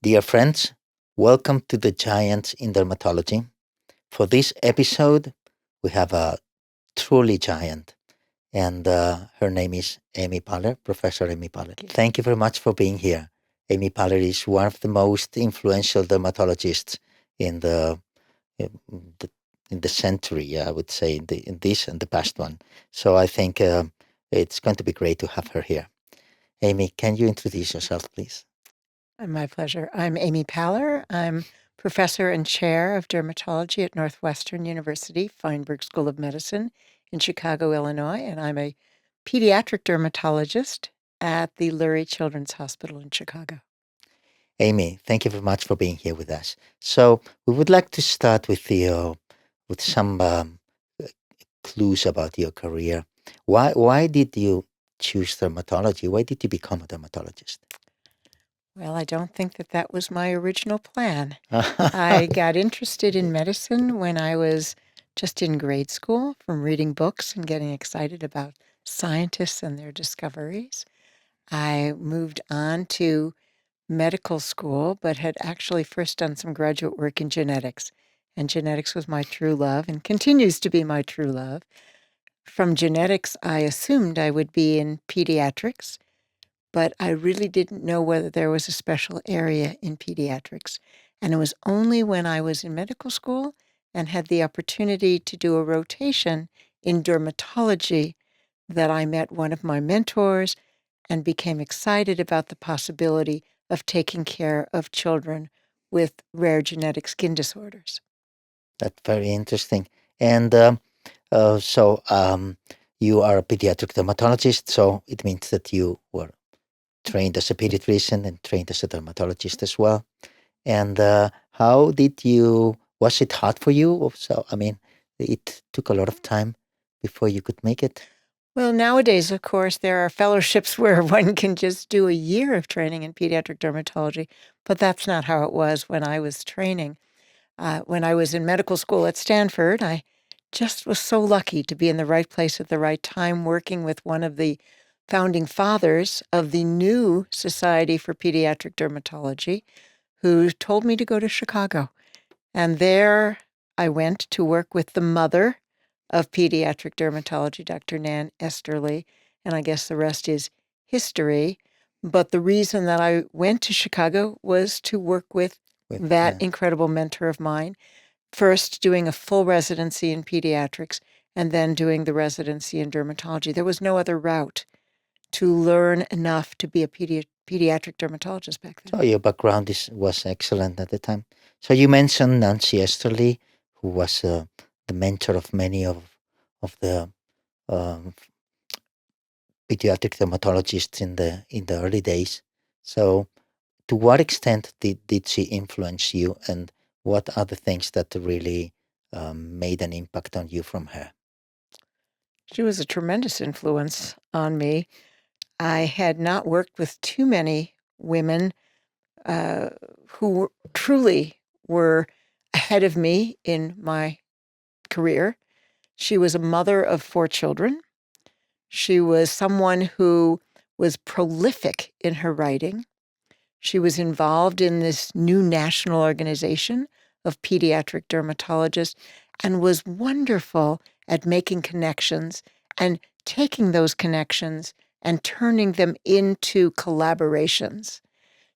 Dear friends, welcome to the Giants in Dermatology. For this episode, we have a truly giant, and her name is Amy Paller, Professor Amy Paller. Thank you very much for being here. Amy Paller is one of the most influential dermatologists in the in the century, I would say, in this and the past one. So I think it's going to be great to have her here. Amy, can you introduce yourself, please? My pleasure. I'm Amy Paller. I'm professor and chair of dermatology at Northwestern University Feinberg School of Medicine in Chicago, Illinois, and I'm a pediatric dermatologist at the Lurie Children's Hospital in Chicago. Amy, thank you very much for being here with us. So we would like to start with some clues about your career. Why did you choose dermatology? Why did you become a dermatologist? Well, I don't think that was my original plan. I got interested in medicine when I was just in grade school from reading books and getting excited about scientists and their discoveries. I moved on to medical school, but had actually first done some graduate work in genetics. And genetics was my true love and continues to be my true love. From genetics, I assumed I would be in pediatrics, but I really didn't know whether there was a special area in pediatrics. And it was only when I was in medical school and had the opportunity to do a rotation in dermatology that I met one of my mentors and became excited about the possibility of taking care of children with rare genetic skin disorders. That's very interesting. And you are a pediatric dermatologist, so it means that you were trained as a pediatrician and trained as a dermatologist as well. And how did you? Was it hard for you? So, I mean, it took a lot of time before you could make it. Well, nowadays, of course, there are fellowships where one can just do a year of training in pediatric dermatology, but that's not how it was when I was training. When I was in medical school at Stanford, I just was so lucky to be in the right place at the right time, working with one of the founding fathers of the new Society for Pediatric Dermatology, who told me to go to Chicago. And there I went to work with the mother of pediatric dermatology, Dr. Nan Esterly, and I guess the rest is history. But the reason that I went to Chicago was to work with that incredible mentor of mine, first doing a full residency in pediatrics and then doing the residency in dermatology. There was no other route to learn enough to be a pediatric dermatologist back then. So your background was excellent at the time. So you mentioned Nancy Esterly, who was the mentor of many of the um, pediatric dermatologists in the early days. So, to what extent did she influence you, and what are the things that really made an impact on you from her? She was a tremendous influence on me. I had not worked with too many women uh, who truly were ahead of me in my career. She was a mother of 4 children. She was someone who was prolific in her writing. She was involved in this new national organization of pediatric dermatologists and was wonderful at making connections and taking those connections and turning them into collaborations.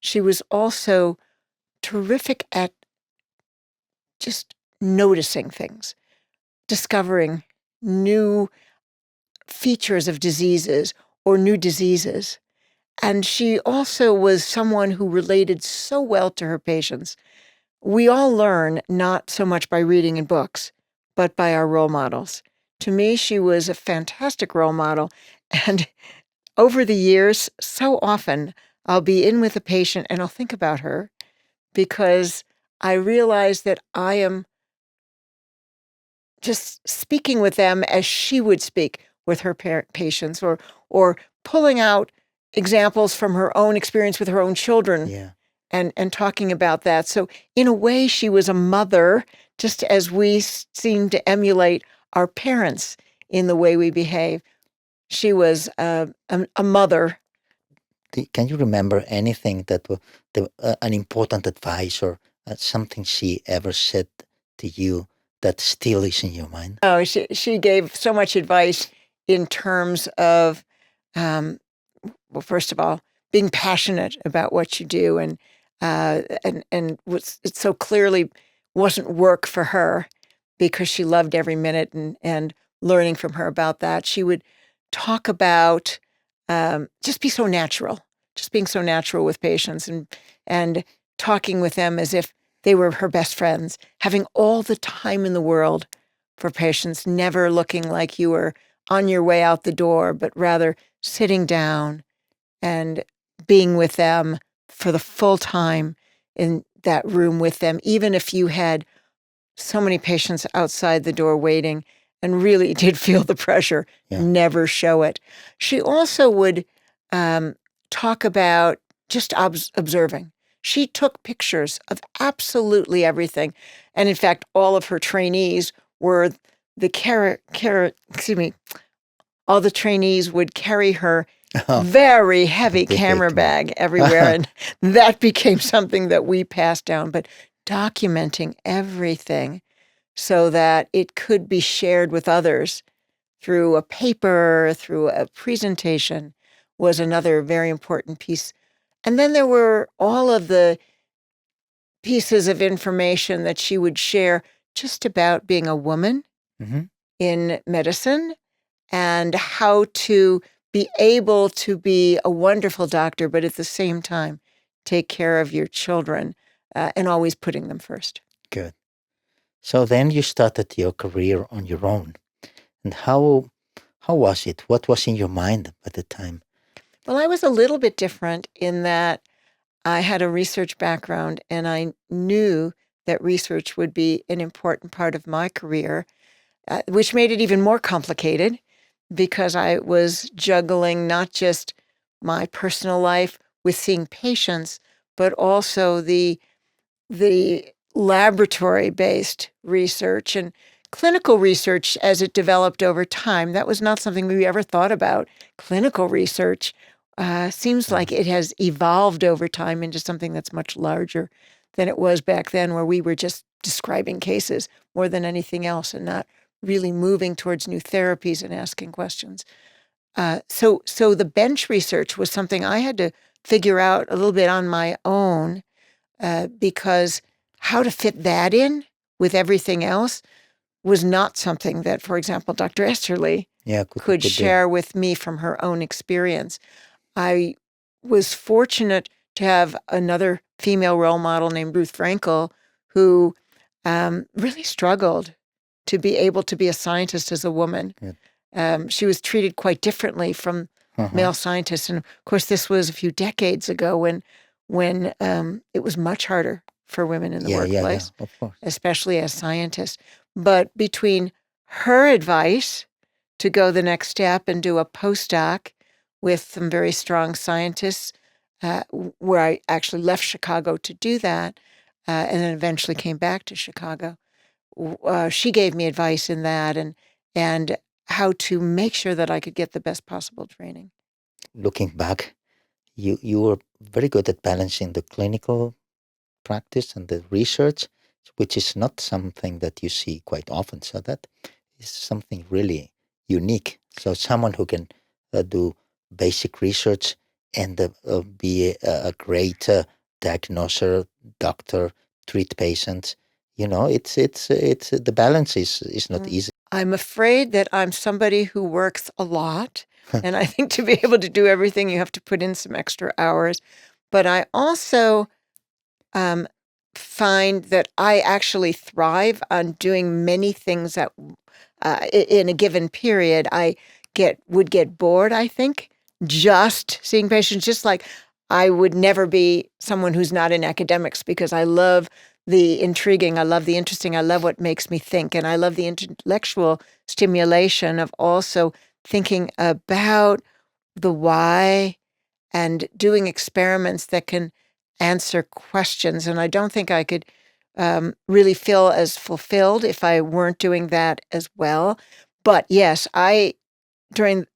She was also terrific at just noticing things, discovering new features of diseases or new diseases. And she also was someone who related so well to her patients. We all learn not so much by reading in books, but by our role models. To me, she was a fantastic role model. And over the years, so often I'll be in with a patient and I'll think about her because I realize that I am just speaking with them as she would speak with her patients, or pulling out examples from her own experience with her own children. Yeah. And talking about that. So in a way, she was a mother, just as we seem to emulate our parents in the way we behave. She was a mother Can you remember anything that an important advice or something she ever said to you that still is in your mind? Oh, she gave so much advice in terms of, well, first of all, being passionate about what you do, and it so clearly wasn't work for her because she loved every minute, and learning from her about that. She would talk about just be so natural, just being so natural with patients, and talking with them as if they were her best friends, having all the time in the world for patients, never looking like you were on your way out the door, but rather sitting down and being with them for the full time in that room with them, even if you had so many patients outside the door waiting and really did feel the pressure, Yeah. never show it. She also would talk about just observing. She took pictures of absolutely everything. And in fact, all of her trainees were all the trainees would carry her Oh, very heavy big camera camera. bag everywhere. And that became something that we passed down. But documenting everything so that it could be shared with others through a paper, through a presentation, was another very important piece. And then there were all of the pieces of information that she would share just about being a woman Hmm. in medicine and how to be able to be a wonderful doctor, but at the same time, take care of your children and always putting them first. Good. So then you started your career on your own. And how was it? What was in your mind at the time? Well, I was a little bit different in that I had a research background, and I knew that research would be an important part of my career, which made it even more complicated because I was juggling not just my personal life with seeing patients, but also the laboratory-based research and clinical research as it developed over time. That was not something we ever thought about. Clinical research seems Yeah. like it has evolved over time into something that's much larger than it was back then, where we were just describing cases more than anything else and not really moving towards new therapies and asking questions. So the bench research was something I had to figure out a little bit on my own, because how to fit that in with everything else was not something that, for example, Dr. Esterly Yeah, could could do. share with me from her own experience. I was fortunate to have another female role model named Ruth Frankel, who really struggled to be able to be a scientist as a woman. Good. She was treated quite differently from Uh-huh. male scientists. And of course, this was a few decades ago when it was much harder for women in the Yeah, workplace, of course. especially as scientists. But between her advice to go the next step and do a postdoc with some very strong scientists, where I actually left Chicago to do that, and then eventually came back to Chicago. She gave me advice in that and how to make sure that I could get the best possible training. Looking back, you were very good at balancing the clinical practice and the research, which is not something that you see quite often. So that is something really unique. So someone who can do basic research and be a great diagnoser, doctor, treat patients. It's the balance is not Mm. easy. I'm afraid that I'm somebody who works a lot, and I think to be able to do everything, you have to put in some extra hours. But I also um, find that I actually thrive on doing many things in a given period. I would get bored, I think, just seeing patients, just like I would never be someone who's not in academics, because I love the intriguing, I love the interesting, I love what makes me think, and I love the intellectual stimulation of also thinking about the why and doing experiments that can answer questions. And I don't think I could really feel as fulfilled if I weren't doing that as well. But yes, during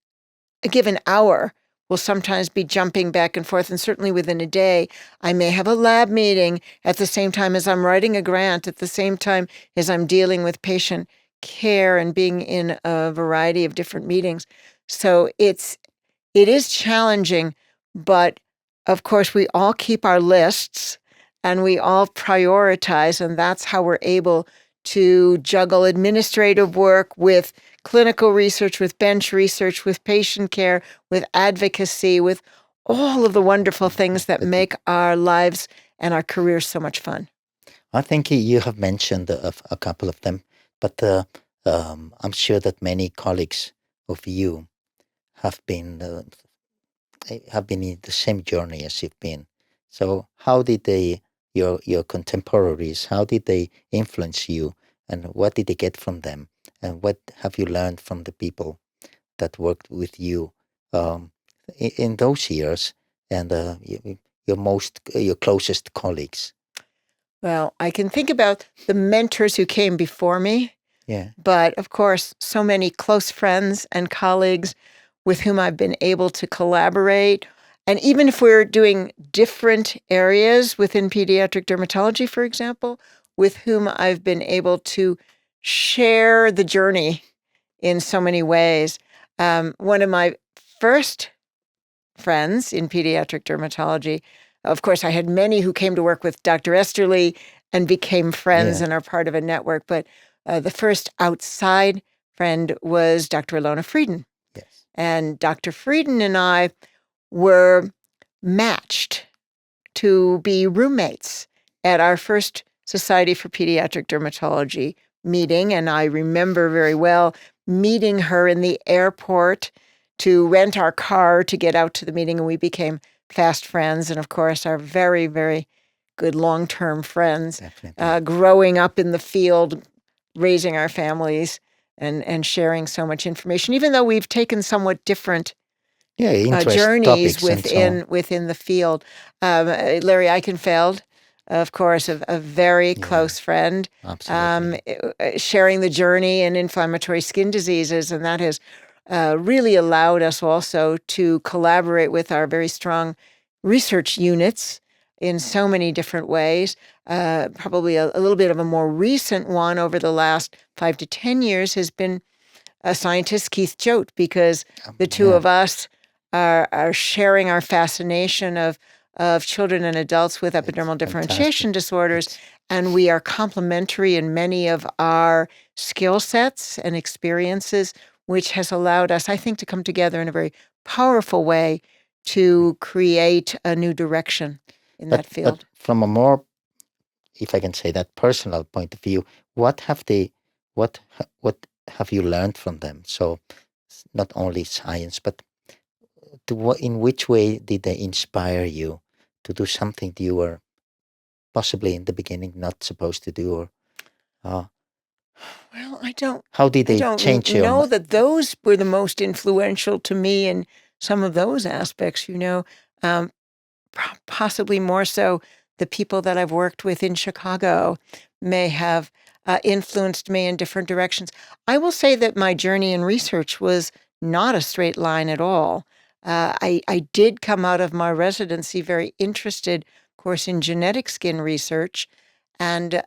a given hour, will sometimes be jumping back and forth. And certainly within a day, I may have a lab meeting at the same time as I'm writing a grant, at the same time as I'm dealing with patient care and being in a variety of different meetings. So it is challenging, but of course we all keep our lists and we all prioritize, and that's how we're able to juggle administrative work with clinical research, with bench research, with patient care, with advocacy, with all of the wonderful things that make our lives and our careers so much fun. I think you have mentioned a couple of them, but I'm sure that many colleagues of you have been in the same journey as you've been. So, how did your contemporaries, how did they influence you, and what did they get from them, and what have you learned from the people that worked with you in those years, and your closest colleagues? Well, I can think about the mentors who came before me, Yeah, but of course, so many close friends and colleagues with whom I've been able to collaborate. And even if we're doing different areas within pediatric dermatology, for example, with whom I've been able to share the journey in so many ways. One of my first friends in pediatric dermatology, of course, I had many who came to work with Dr. Esterly and became friends yeah, and are part of a network. But the first outside friend was Dr. Ilona Frieden. yes, And Dr. Frieden and I were matched to be roommates at our first Society for Pediatric Dermatology meeting. And I remember very well meeting her in the airport to rent our car to get out to the meeting. And we became fast friends. And of course, our very, very good long-term friends, definitely. growing up in the field, raising our families and sharing so much information, even though we've taken somewhat different Yeah, interest journeys topics and so on. within the field. Larry Eichenfeld, of course, a very Yeah, close friend, absolutely. sharing the journey in inflammatory skin diseases, and that has really allowed us also to collaborate with our very strong research units in so many different ways. Probably a little bit of a more recent one over the last 5 to 10 years has been scientist Keith Choate, because the two Yeah, of us are sharing our fascination of children and adults with it's epidermal fantastic. differentiation disorders, It's and we are complementary in many of our skill sets and experiences, which has allowed us, I think, to come together in a very powerful way to create a new direction in that but field. from a more, if I can say that, personal point of view, what have they, what have you learned from them? So not only science, but in which way did they inspire you to do something that you were possibly in the beginning not supposed to do, or uh, Well, how did I they don't change your? know that those were the most influential to me in some of those aspects, um, possibly more so the people that I've worked with in Chicago may have influenced me in different directions. I will say that my journey in research was not a straight line at all. I did come out of my residency very interested, of course, in genetic skin research and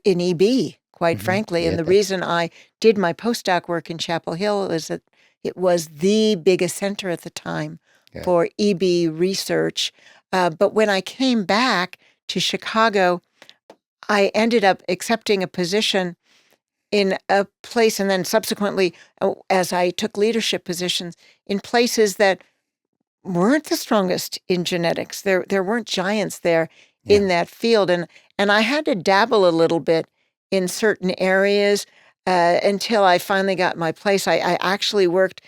in EB, quite frankly. Yeah, And the that's reason I did my postdoc work in Chapel Hill is that it was the biggest center at the time yeah, for EB research. But when I came back to Chicago, I ended up accepting a position in a place, and then subsequently, as I took leadership positions in places that weren't the strongest in genetics. There weren't giants there yeah, in that field, and I had to dabble a little bit in certain areas until I finally got my place. I actually worked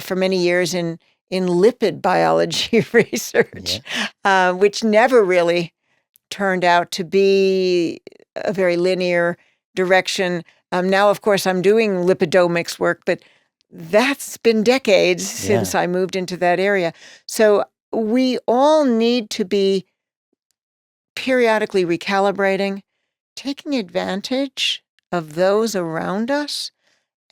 for many years in lipid biology research, yeah, which never really turned out to be a very linear direction. Now, of course, I'm doing lipidomics work, but that's been decades yeah. since I moved into that area. So we all need to be periodically recalibrating, taking advantage of those around us,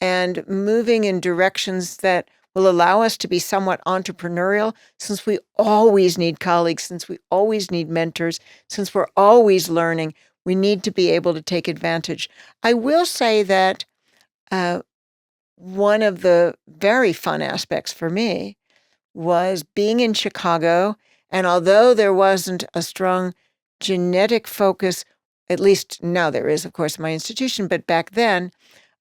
and moving in directions that will allow us to be somewhat entrepreneurial, since we always need colleagues, since we always need mentors, since we're always learning. We need to be able to take advantage. I will say that one of the very fun aspects for me was being in Chicago. And although there wasn't a strong genetic focus, at least now there is, of course, in my institution, but back then,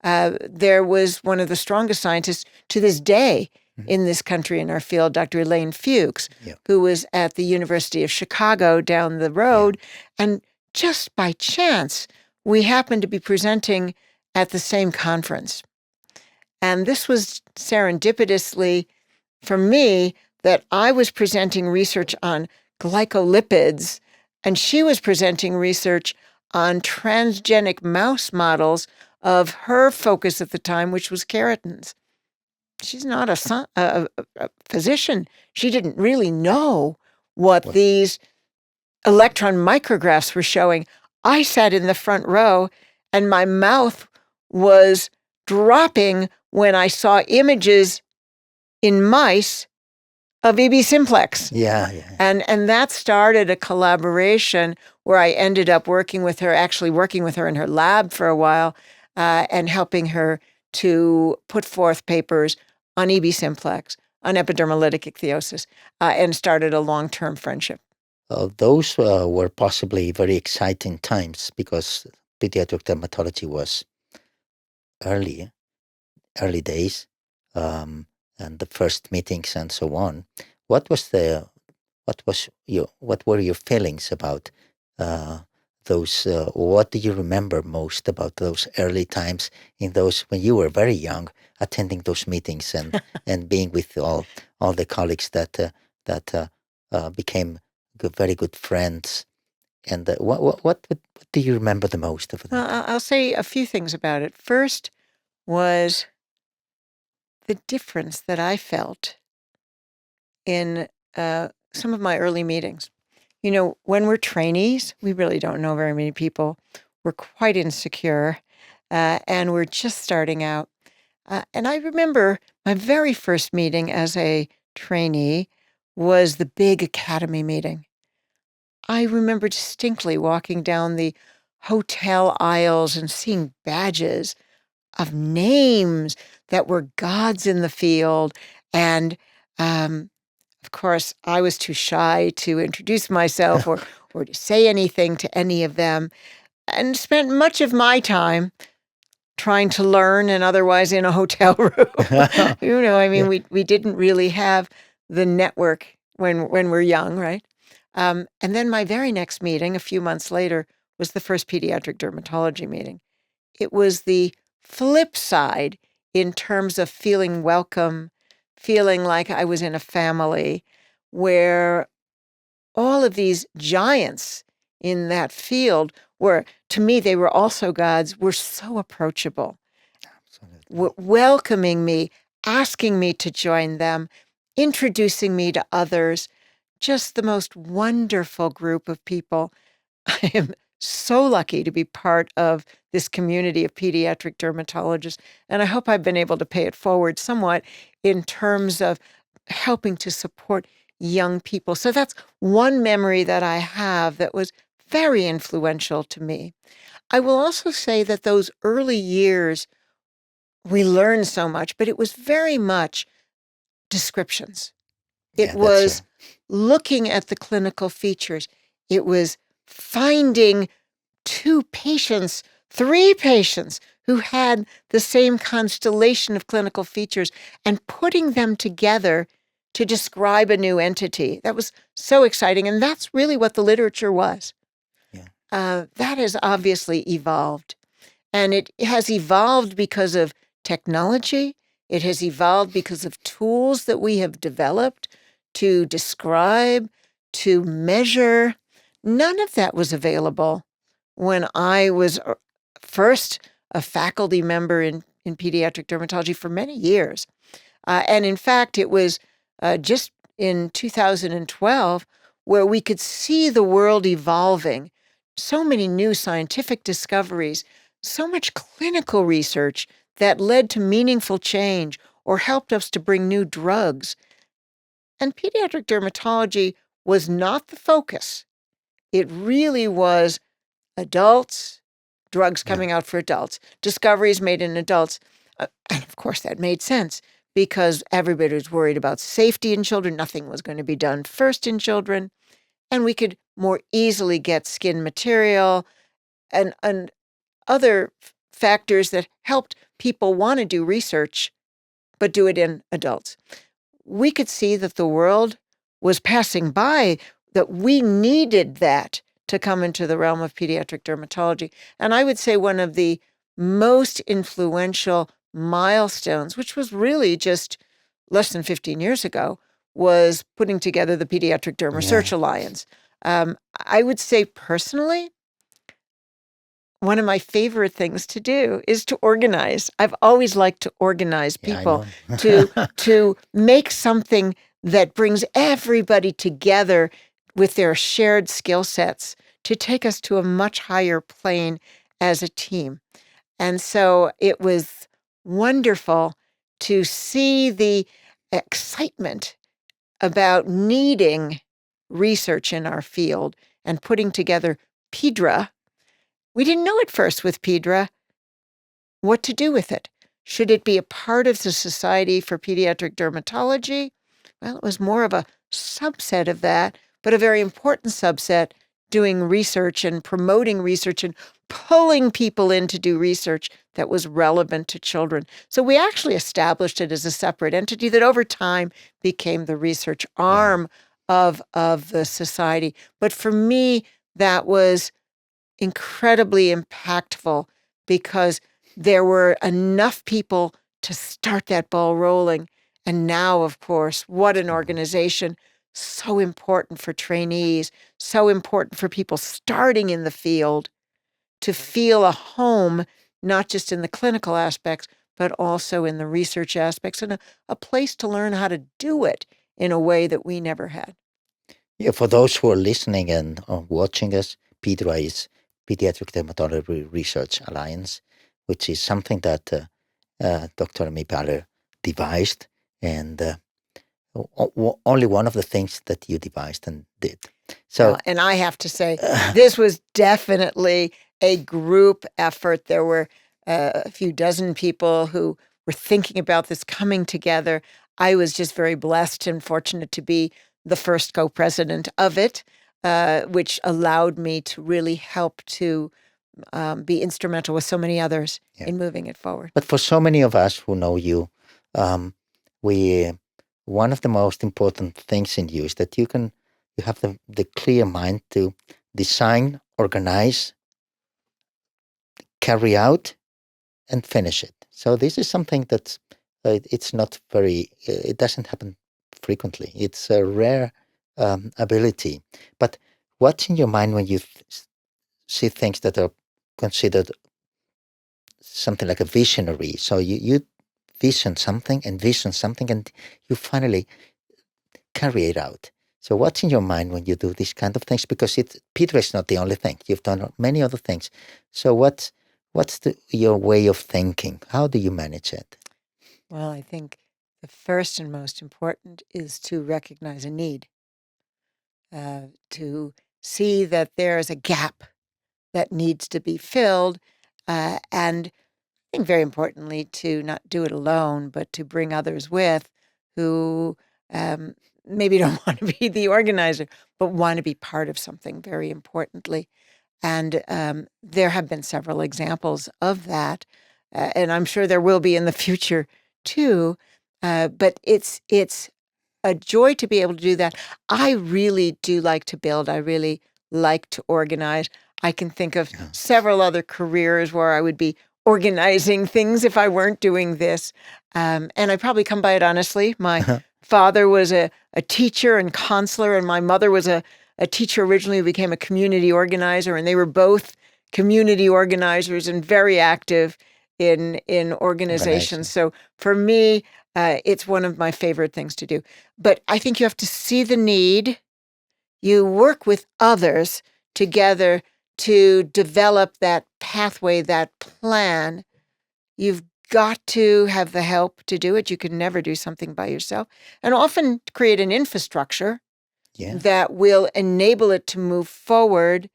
there was one of the strongest scientists to this day in this country in our field, Dr. Elaine Fuchs, who was at the University of Chicago down the road. And just by chance, we happened to be presenting at the same conference. And this was serendipitously for me that I was presenting research on glycolipids, and she was presenting research on transgenic mouse models of her focus at the time, which was keratins. She's not a physician. She didn't really know what these electron micrographs were showing. I sat in the front row, and my mouth was dropping when I saw images in mice of EB simplex. And that started a collaboration where I ended up working with her in her lab for a while, and helping her to put forth papers on EB simplex, on epidermolytic ichthyosis, and started a long-term friendship. Those were possibly very exciting times because pediatric dermatology was early days, and the first meetings and so on. What were your feelings about those? What do you remember most about those early times in those when you were very young, attending those meetings and and being with all the colleagues that became very good friends? And what do you remember the most of that? I'll say a few things about it. First was the difference that I felt in some of my early meetings. You know, when we're trainees, we really don't know very many people. We're quite insecure, and we're just starting out. And I remember my very first meeting as a trainee was the big academy meeting. I remember distinctly walking down the hotel aisles and seeing badges of names that were gods in the field. And of course, I was too shy to introduce myself or to say anything to any of them, and spent much of my time trying to learn and otherwise in a hotel room. We didn't really have the network when we're young, right? And then my very next meeting, a few months later, was the first pediatric dermatology meeting. It was the flip side in terms of feeling welcome, feeling like I was in a family, where all of these giants in that field were, to me, they were also gods, were so approachable. Welcoming me, asking me to join them, introducing me to others. Just the most wonderful group of people. I am so lucky to be part of this community of pediatric dermatologists, and I hope I've been able to pay it forward somewhat in terms of helping to support young people. So that's one memory that I have that was very influential to me. I will also say that those early years, we learned so much, but it was very much descriptions. It was looking at the clinical features. It was finding 2 patients, 3 patients who had the same constellation of clinical features and putting them together to describe a new entity. That was so exciting. And that's really what the literature was. That has obviously evolved. And it has evolved because of technology. It has evolved because of tools that we have developed to describe, to measure. None of that was available when I was first a faculty member in pediatric dermatology for many years. And in fact, it was just in 2012 where we could see the world evolving. So many new scientific discoveries, so much clinical research that led to meaningful change or helped us to bring new drugs. And pediatric dermatology was not the focus. It really was adults, drugs coming out for adults, discoveries made in adults. And of course, that made sense because everybody was worried about safety in children. Nothing was going to be done first in children. And we could more easily get skin material and other factors that helped people want to do research, but do it in adults. We could see that the world was passing by, that we needed that to come into the realm of pediatric dermatology. And I would say one of the most influential milestones, which was really just less than 15 years ago, was putting together the Pediatric Derm Research Alliance. I would say personally, one of my favorite things to do is to organize. I've always liked to organize people to make something that brings everybody together with their shared skill sets to take us to a much higher plane as a team. And so it was wonderful to see the excitement about needing research in our field and putting together PEDRA. We didn't know at first with PEDRA what to do with it. Should it be a part of the Society for Pediatric Dermatology? Well, it was more of a subset of that, but a very important subset, doing research and promoting research and pulling people in to do research that was relevant to children. So we actually established it as a separate entity that over time became the research arm of the society. But for me, that was incredibly impactful because there were enough people to start that ball rolling. And now, of course, what an organization. So important for trainees, so important for people starting in the field to feel a home, not just in the clinical aspects, but also in the research aspects, and a place to learn how to do it in a way that we never had. Yeah, for those who are listening and watching us, PEDRA is Pediatric Dermatology Research Alliance, which is something that Dr. Amy Paller devised, and only one of the things that you devised and did. So, and I have to say, this was definitely a group effort. There were a few dozen people who were thinking about this coming together. I was just very blessed and fortunate to be the first co-president of it, which allowed me to really help to be instrumental with so many others in moving it forward. But for so many of us who know you, one of the most important things in you is that you have the clear mind to design, organize, carry out, and finish it. So this is something that's it's not very. It doesn't happen frequently. It's a rare ability. But what's in your mind when you see things that are considered something like a visionary? So you vision something, and you finally carry it out. So what's in your mind when you do these kind of things? Because PEDRA is not the only thing. You've done many other things. So what's your way of thinking? How do you manage it? Well, I think the first and most important is to recognize a need, to see that there's a gap that needs to be filled, and I think very importantly to not do it alone, but to bring others with who maybe don't want to be the organizer, but want to be part of something very importantly. And there have been several examples of that, and I'm sure there will be in the future too. But it's a joy to be able to do that. I really do like to build. I really like to organize. I can think of several other careers where I would be organizing things if I weren't doing this. And I probably come by it honestly. My father was a teacher and counselor, and my mother was a teacher originally who became a community organizer, and they were both community organizers and very active in organizations. So for me, it's one of my favorite things to do. But I think you have to see the need. You work with others together to develop that pathway, that plan. You've got to have the help to do it. You can never do something by yourself. And often create an infrastructure that will enable it to move forward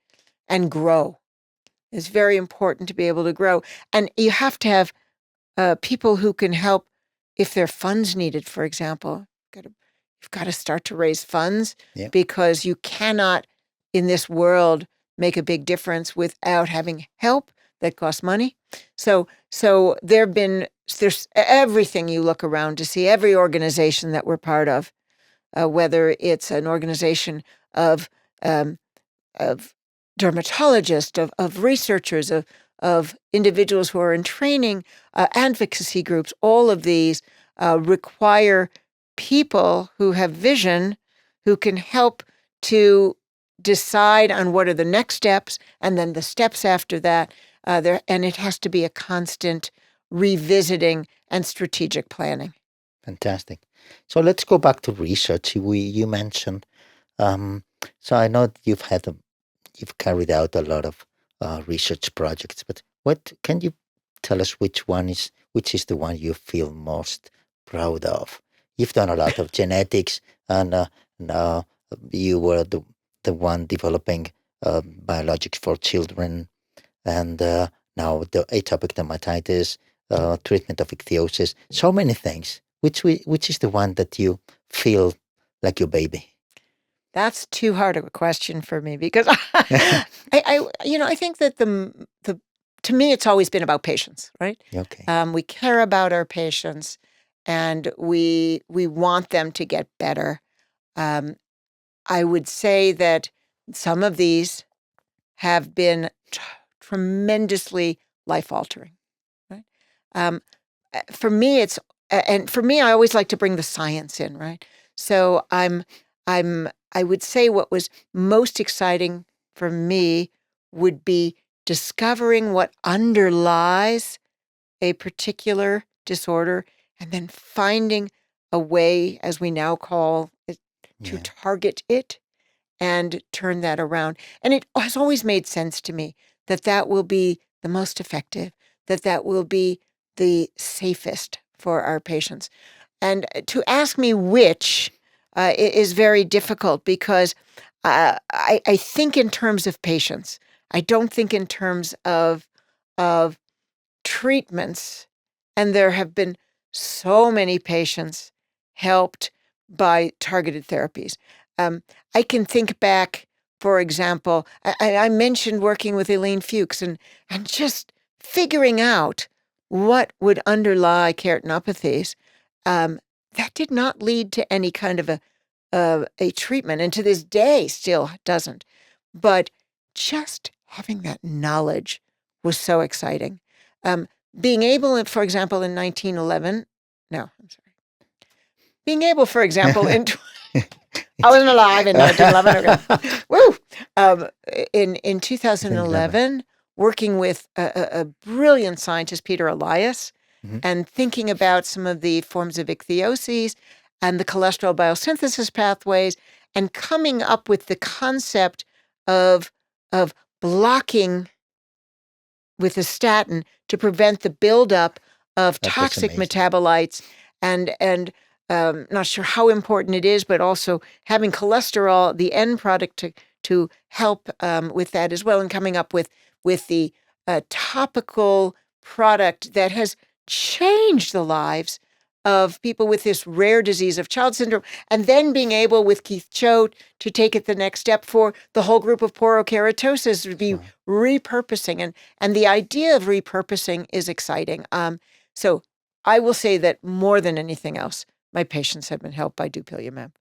and grow. It's very important to be able to grow. And you have to have people who can help if there are funds needed, for example. You've got to start to raise funds because you cannot, in this world, make a big difference without having help that costs money. So there's everything you look around to see, every organization that we're part of, whether it's an organization of dermatologists, of researchers, of individuals who are in training, advocacy groups, all of these require people who have vision, who can help to decide on what are the next steps, and then the steps after that. And it has to be a constant revisiting and strategic planning. Fantastic. So let's go back to research. You mentioned. So I know you've carried out a lot of research projects, but what can you tell us? Which is the one you feel most proud of? You've done a lot of genetics, and now you were the one developing biologics for children, and now the atopic dermatitis, treatment of ichthyosis. So many things. Which is the one that you feel like your baby? That's too hard of a question for me because I think that to me it's always been about patients, right? Okay. We care about our patients, and we want them to get better. I would say that some of these have been tremendously life altering. Right? For me, I always like to bring the science in, right? So I would say what was most exciting for me would be discovering what underlies a particular disorder and then finding a way, as we now call it, to target it and turn that around. And it has always made sense to me that will be the most effective, that will be the safest for our patients. And to ask me which is very difficult because I think in terms of patients. I don't think in terms of treatments. And there have been so many patients helped by targeted therapies. I can think back, for example, I mentioned working with Elaine Fuchs and just figuring out what would underlie keratinopathies. That did not lead to any kind of a treatment, and to this day still doesn't. But just having that knowledge was so exciting. Being able, for example, in 1911, no, I'm sorry. Being able, for example, I wasn't alive in 1911. Okay. Woo! In 2011, working with a brilliant scientist, Peter Elias, and thinking about some of the forms of ichthyoses and the cholesterol biosynthesis pathways, and coming up with the concept of blocking with a statin to prevent the buildup of toxic metabolites, and not sure how important it is, but also having cholesterol, the end product, to help with that as well, and coming up with the topical product that has changed the lives of people with this rare disease of child syndrome, and then being able with Keith Choate to take it the next step for the whole group of porokeratosis to be repurposing. And the idea of repurposing is exciting. So I will say that more than anything else, my patients have been helped by dupilumab.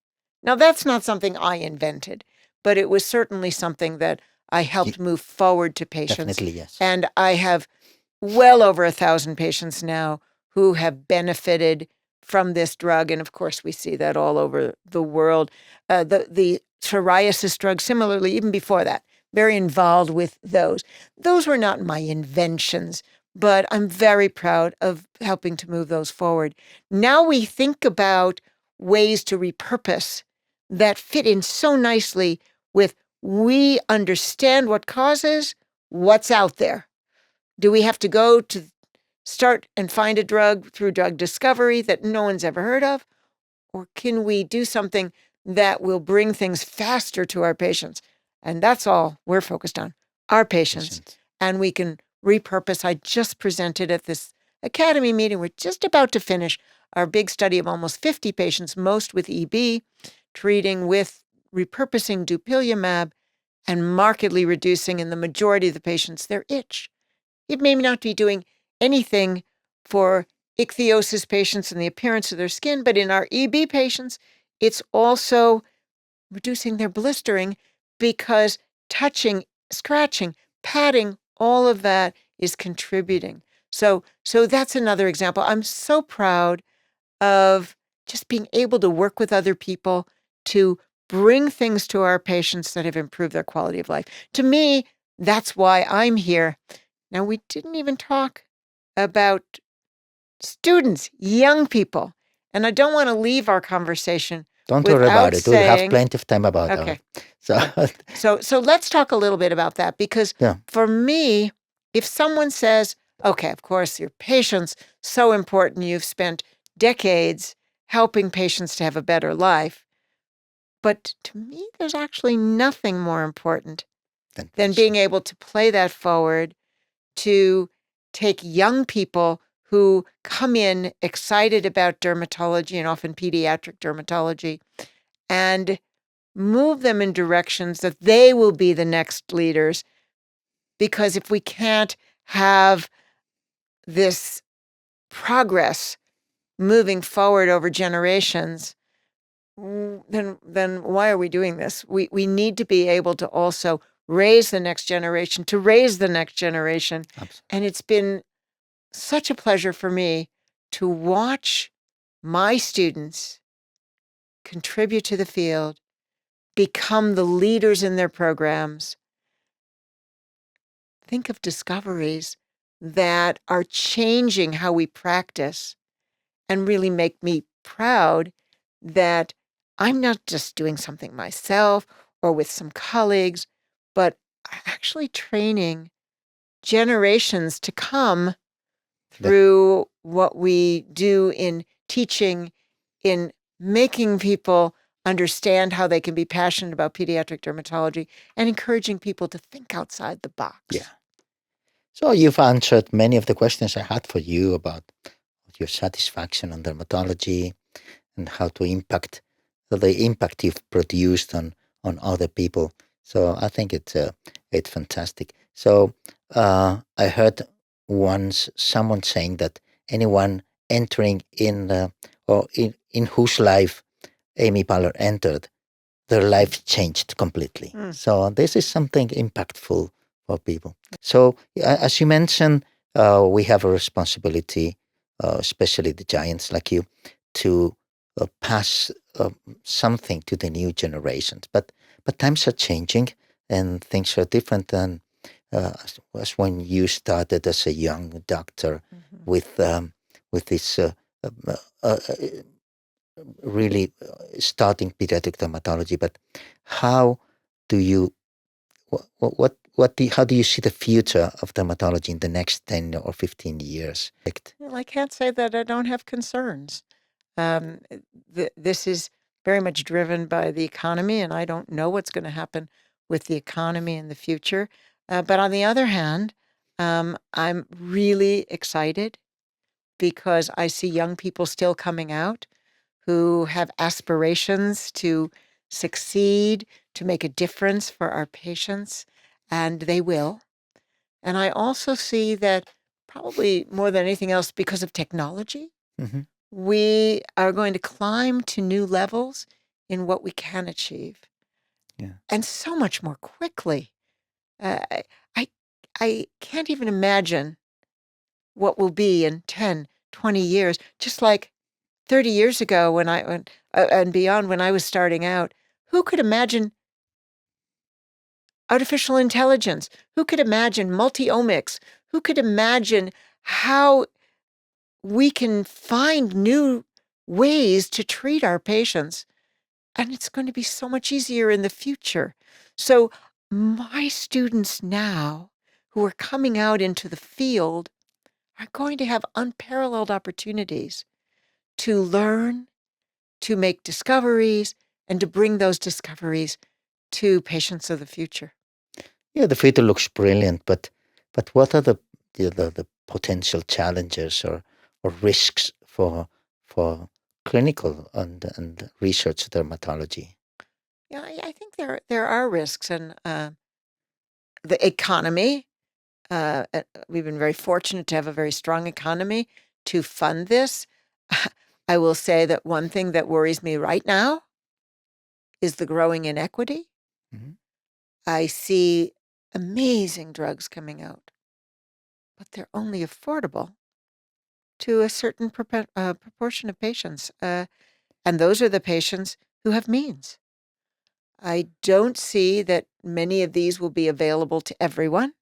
Now, that's not something I invented, but it was certainly something that I helped move forward to patients. Definitely, yes. And I have well over 1,000 patients now who have benefited from this drug. And of course, we see that all over the world. The psoriasis drug, similarly, even before that, very involved with those. Those were not my inventions, but I'm very proud of helping to move those forward. Now we think about ways to repurpose that fit in so nicely with we understand what causes, what's out there. Do we have to go to start and find a drug through drug discovery that no one's ever heard of? Or can we do something that will bring things faster to our patients? And that's all we're focused on, our patients. And we can repurpose. I just presented at this academy meeting. We're just about to finish our big study of almost 50 patients, most with EB, treating with repurposing dupilumab and markedly reducing in the majority of the patients their itch. It may not be doing anything for ichthyosis patients and the appearance of their skin, but in our EB patients, it's also reducing their blistering because touching, scratching, patting, all of that is contributing. So that's another example. I'm so proud of just being able to work with other people to bring things to our patients that have improved their quality of life. To me, that's why I'm here. Now, we didn't even talk about students, young people. And I don't want to leave our conversation Don't worry about it. We'll have saying, plenty of time about okay. that. So let's talk a little bit about that, because Yeah. for me, if someone says, okay, of course, your patients, so important, you've spent decades helping patients to have a better life. But to me, there's actually nothing more important than being able to play that forward, to take young people who come in excited about dermatology and often pediatric dermatology and move them in directions that they will be the next leaders. Because if we can't have this progress moving forward over generations, then why are we doing this? We need to be able to also raise the next generation, to raise the next generation. Absolutely. And it's been such a pleasure for me to watch my students contribute to the field, become the leaders in their programs. Think of discoveries that are changing how we practice and really make me proud that I'm not just doing something myself or with some colleagues, but actually training generations to come through what we do in teaching, in making people understand how they can be passionate about pediatric dermatology, and encouraging people to think outside the box. Yeah. So you've answered many of the questions I had for you about your satisfaction on dermatology and how to impact the impact you've produced on other people. So I think it's fantastic. So I heard once someone saying that anyone entering in or in whose life Amy Poehler entered, their life changed completely. So this is something impactful for people. So as you mentioned, we have a responsibility, especially the giants like you, to pass something to the new generations. But times are changing and things are different than as when you started as a young doctor with this really starting pediatric dermatology. But how do you how do you see the future of dermatology in the next 10 or 15 years? Well, I can't say that I don't have concerns. This is very much driven by the economy, and I don't know what's going to happen with the economy in the future. But on the other hand, I'm really excited because I see young people still coming out who have aspirations to succeed, to make a difference for our patients, and they will. And I also see that probably more than anything else, because of technology, we are going to climb to new levels in what we can achieve. Yeah. And so much more quickly. I can't even imagine what will be in 10, 20 years, just like 30 years ago when and beyond when I was starting out. Who could imagine artificial intelligence? Who could imagine multi-omics? Who could imagine how we can find new ways to treat our patients? And it's going to be so much easier in the future. So my students now who are coming out into the field are going to have unparalleled opportunities to learn, to make discoveries, and to bring those discoveries to patients of the future. Yeah, the future looks brilliant, but what are the potential challenges or risks for clinical and research dermatology? Yeah, I think there are risks, and the economy. We've been very fortunate to have a very strong economy to fund this. I will say that one thing that worries me right now is the growing inequity. Mhm. I see amazing drugs coming out, but they're only affordable to a certain proportion of patients. And those are the patients who have means. I don't see that many of these will be available to everyone.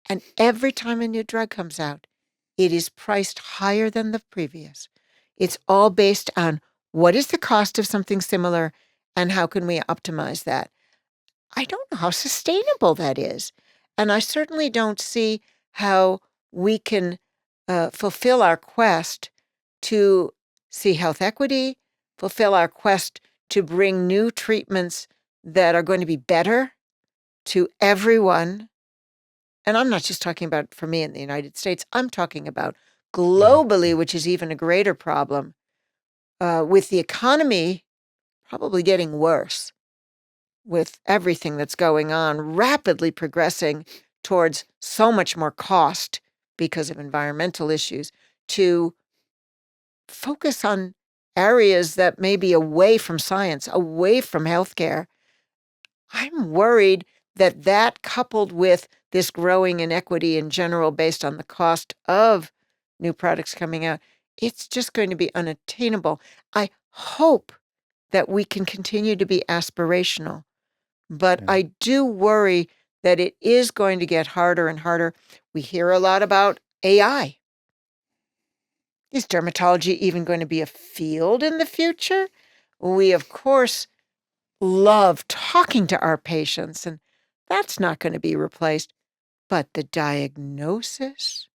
And every time a new drug comes out, it is priced higher than the previous. It's all based on what is the cost of something similar and how can we optimize that. I don't know how sustainable that is. And I certainly don't see how we can fulfill our quest to see health equity, fulfill our quest to bring new treatments that are going to be better to everyone. And I'm not just talking about for me in the United States, I'm talking about Yeah, globally, yeah, which is even a greater problem, with the economy probably getting worse, with everything that's going on, rapidly progressing towards so much more cost because of environmental issues, to focus on areas that may be away from science, away from healthcare. I'm worried that that coupled with this growing inequity in general based on the cost of new products coming out, it's just going to be unattainable. I hope that we can continue to be aspirational, but yeah. I do worry that it is going to get harder and harder. We hear a lot about AI. Is dermatology even going to be a field in the future? We, of course, love talking to our patients, and that's not going to be replaced. But the diagnosis,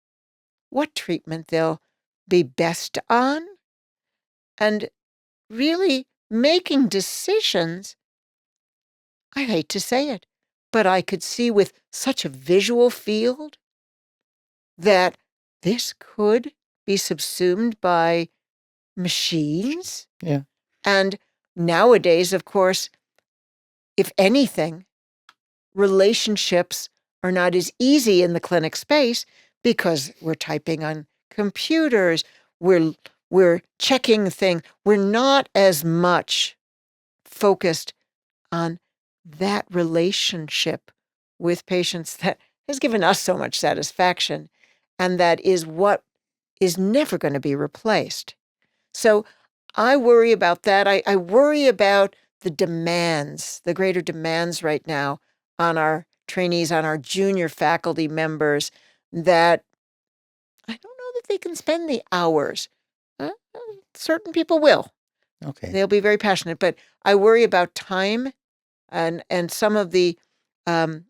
what treatment they'll be best on, and really making decisions, I hate to say it, but I could see with such a visual field that this could be subsumed by machines. Yeah. And nowadays, of course, if anything, relationships are not as easy in the clinic space because we're typing on computers, we're we're checking things. We're not as much focused on that relationship with patients that has given us so much satisfaction, and that is what is never going to be replaced. So I worry about that. I worry about the demands, the greater demands right now on our trainees, on our junior faculty members, that I don't know that they can spend the hours. Certain people will. Okay. They'll be very passionate, but I worry about time and some of the um,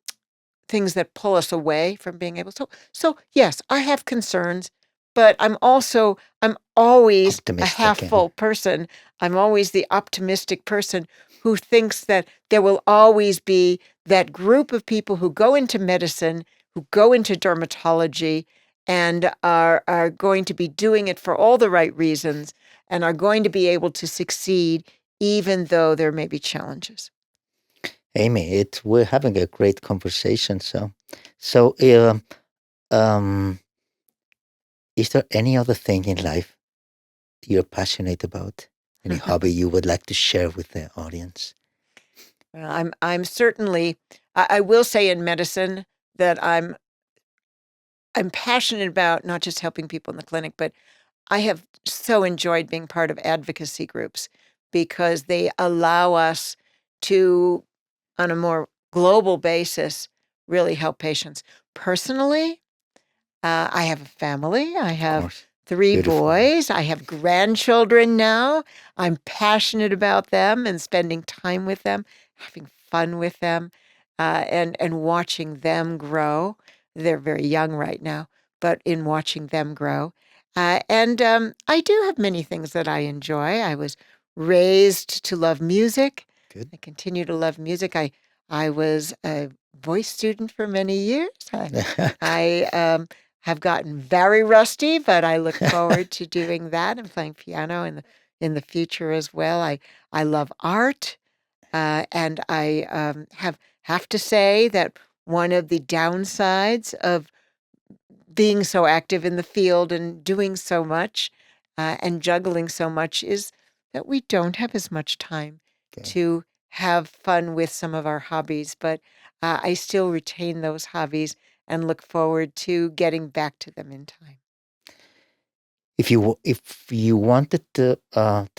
things that pull us away from being able to. So yes, I have concerns, but I'm always a half Optimistic. full person. I'm always the optimistic person who thinks that there will always be that group of people who go into medicine, who go into dermatology, and are going to be doing it for all the right reasons and are going to be able to succeed even though there may be challenges. Amy, we're having a great conversation. So, um, is there any other thing in life you're passionate about? Any hobby you would like to share with the audience? Well, I'm certainly I will say in medicine that I'm passionate about not just helping people in the clinic, but I have so enjoyed being part of advocacy groups because they allow us to, on a more global basis, really help patients. Personally, I have a family. I Of have course. 3 Beautiful. boys. I have grandchildren now. I'm passionate about them and spending time with them, having fun with them, and watching them grow. They're very young right now, but in watching them grow. And I do have many things that I enjoy. I was raised to love music. Good. I continue to love music. I was a voice student for many years. I have gotten very rusty, but I look forward to doing that and playing piano in the future as well. I love art, and I have to say that one of the downsides of being so active in the field and doing so much and juggling so much is that we don't have as much time Okay. to have fun with some of our hobbies. But I still retain those hobbies and look forward to getting back to them in time. If you wanted to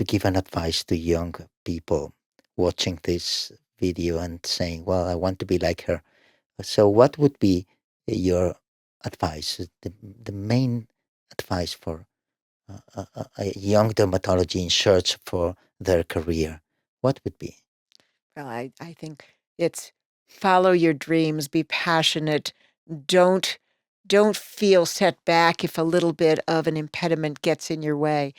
give an advice to young people watching this video and saying, "Well, I want to be like her," so what would be your advice? The main advice for a young dermatology in search for their career, what would be? Well, I think it's follow your dreams, be passionate, don't don't feel set back if a little bit of an impediment gets in your way,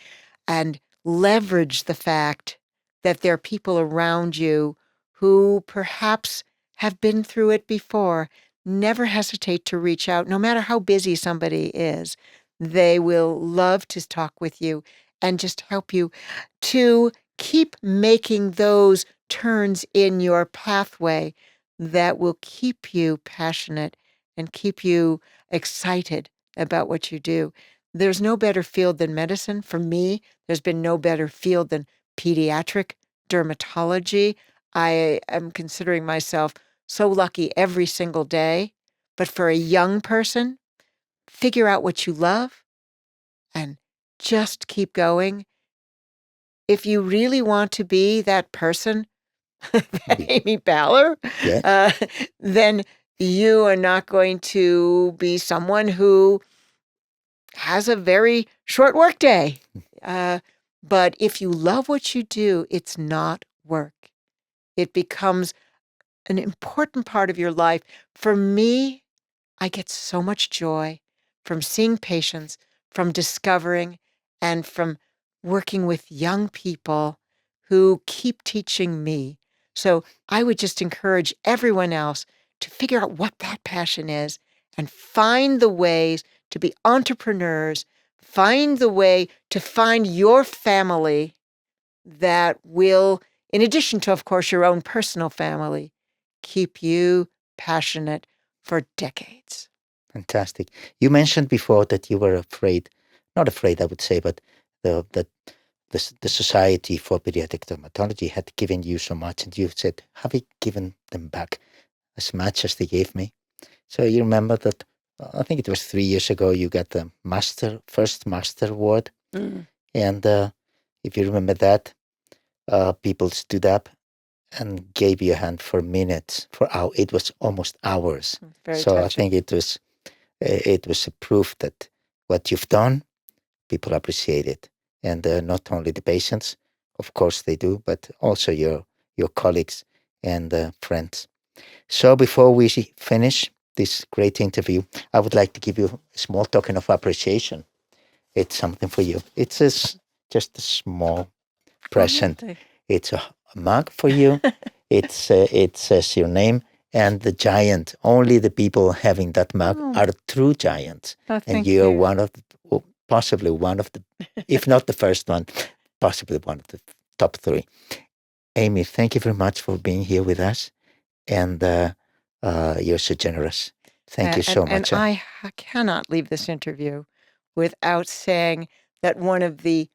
and leverage the fact that there are people around you who perhaps have been through it before. Never hesitate to reach out, no matter how busy somebody is. They will love to talk with you and just help you to keep making those turns in your pathway that will keep you passionate and keep you excited about what you do. There's no better field than medicine. For me, there's been no better field than pediatric dermatology. I am considering myself so lucky every single day. But for a young person, figure out what you love and just keep going. If you really want to be that person, Amy Baller, Yes. then you are not going to be someone who has a very short work day. But if you love what you do, it's not work. It becomes an important part of your life. For me, I get so much joy from seeing patients, from discovering, and from working with young people who keep teaching me. So I would just encourage everyone else to figure out what that passion is and find the ways to be entrepreneurs, find the way to find your family that will, in addition to, of course, your own personal family, keep you passionate for decades. Fantastic. You mentioned before that you were afraid, not afraid, I would say, but that the Society for Pediatric Dermatology had given you so much, and you said, "Have I given them back as much as they gave me?" So you remember that? I think it was 3 years ago. You got the first master award, and if you remember that, people stood up and gave you a hand for minutes, for hours. It was almost hours. Very So I touching. think it was a proof that what you've done, people appreciate it, and not only the patients, of course they do, but also your colleagues and friends. So before we finish this great interview, I would like to give you a small token of appreciation. It's something for you. It's just a small present. Oh, It's a mug for you. It says your name and the giant. Only the people having that mug are true giants, and thank you're you. one of possibly one of the, if not the first one, possibly one of the top three. Amy, thank you very much for being here with us, and you're so generous. Thank you so And much. I cannot leave this interview without saying that one of the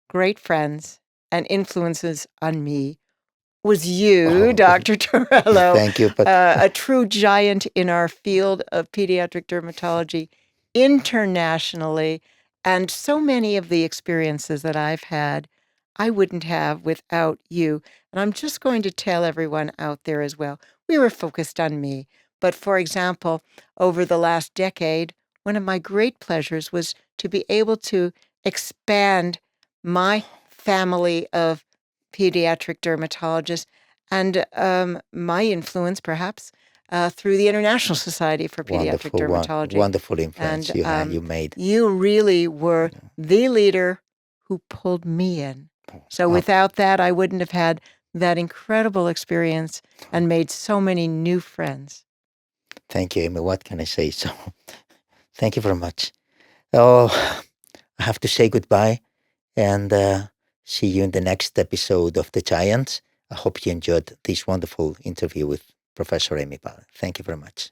great friends and influences on me was you, Oh, Dr. Torrelo, thank you, but a true giant in our field of pediatric dermatology internationally. And so many of the experiences that I've had, I wouldn't have without you. And I'm just going to tell everyone out there as well. We were focused on me. But for example, over the last decade, one of my great pleasures was to be able to expand my family of pediatric dermatologists and my influence, perhaps, through the International Society for Pediatric Dermatology. Wonderful influence And you made. you really were the leader who pulled me in. So without that, I wouldn't have had that incredible experience and made so many new friends. Thank you, Amy. What can I say? So, thank you very much. Oh, I have to say goodbye and see you in the next episode of The Giants. I hope you enjoyed this wonderful interview with Professor Amy Ball. Thank you very much.